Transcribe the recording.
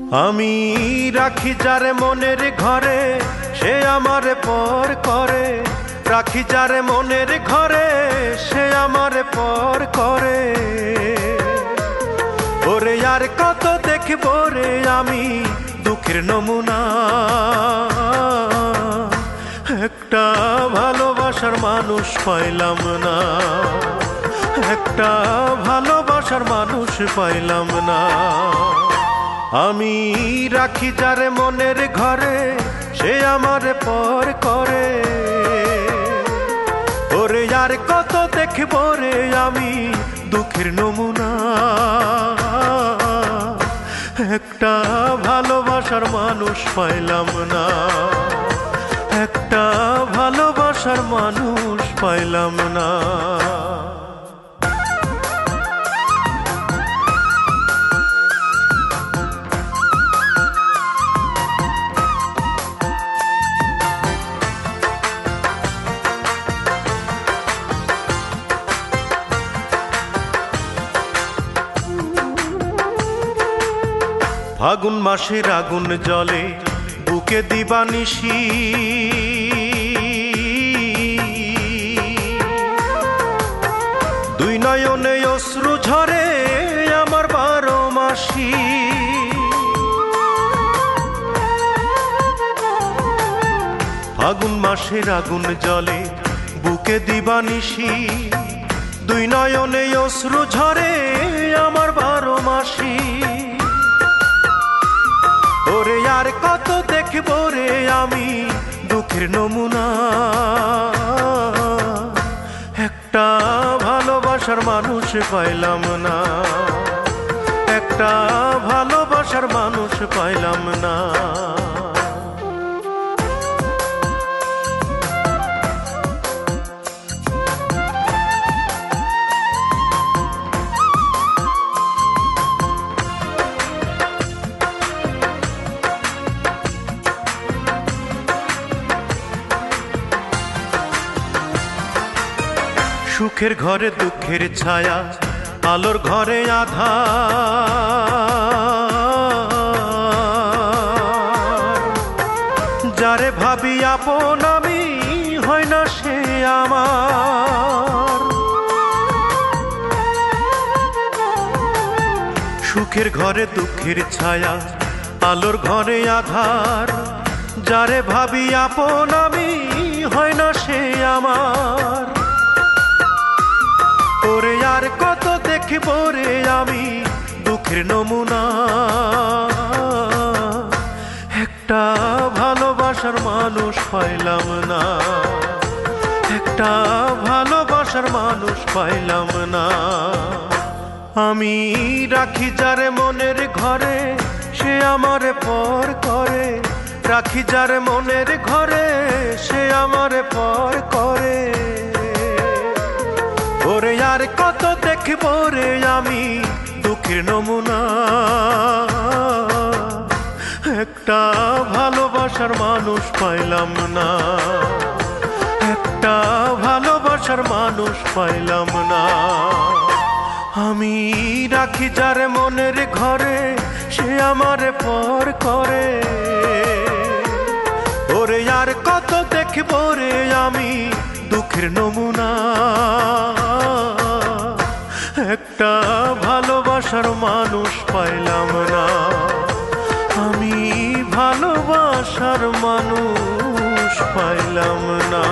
আমি রাখি যারে মনের ঘরে, সে আমারে পর করে। রাখি যারে মনের ঘরে, সে আমারে পর করে। ওরে আর কত দেখবো রে আমি দুঃখের নমুনা। একটা ভালোবাসার মানুষ পাইলাম না, একটা ভালোবাসার মানুষ পাইলাম না। আমি রাখি যারে মনের ঘরে, সে আমারে পর করে। ওরে আর কত দেখবো রে আমি দুঃখের নমুনা। একটা ভালোবাসার মানুষ পাইলাম না, একটা ভালোবাসার মানুষ পাইলাম না। ফাগুন মাসের আগুন জলে বুকে দিবানিশি। দুই নয়নে অশ্রু ঝরে আমার 12 মাসি। ফাগুন মাসের আগুন জলে বুকে দিবানিশি। দুই নয়নে অশ্রু ঝরে আমার 12 মাসি। ওরে আর কত দেখবো রে আমি দুঃখের নমুনা। একটা ভালোবাসার মানুষ পাইলাম না, একটা ভালোবাসার মানুষ পাইলাম না। সুখের ঘরে দুঃখের ছায়া, আলোর ঘরে আঁধার। যারে ভাবি আপন আমি, হয় না সে আমার। সুখের ঘরে দুঃখের ছায়া, আলোর ঘরে আঁধার। যারে ভাবি আপন আমি, হয় না সে আমার। ওরে আর কত দেখবো রে আমি দুঃখের নমুনা। একটা ভালোবাসার মানুষ পাইলাম না, একটা ভালোবাসার মানুষ পাইলাম না। আমি রাখি যারে মনের ঘরে, সে আমারে পর করে। রাখি যারে মনের ঘরে, সে আমারে পর করে। ওরে আর কত দেখবো রে আমি দুঃখের নমুনা। একটা ভালোবাসার মানুষ পাইলাম না, একটা ভালোবাসার মানুষ পাইলাম না। আমি রাখি যারে মনের ঘরে, সে আমারে পর করে। ওরে আর কত দেখবো রে আমি দুঃখের নমুনা। একটা ভালোবাসার মানুষ পাইলাম না, আমি ভালোবাসার মানুষ পাইলাম না।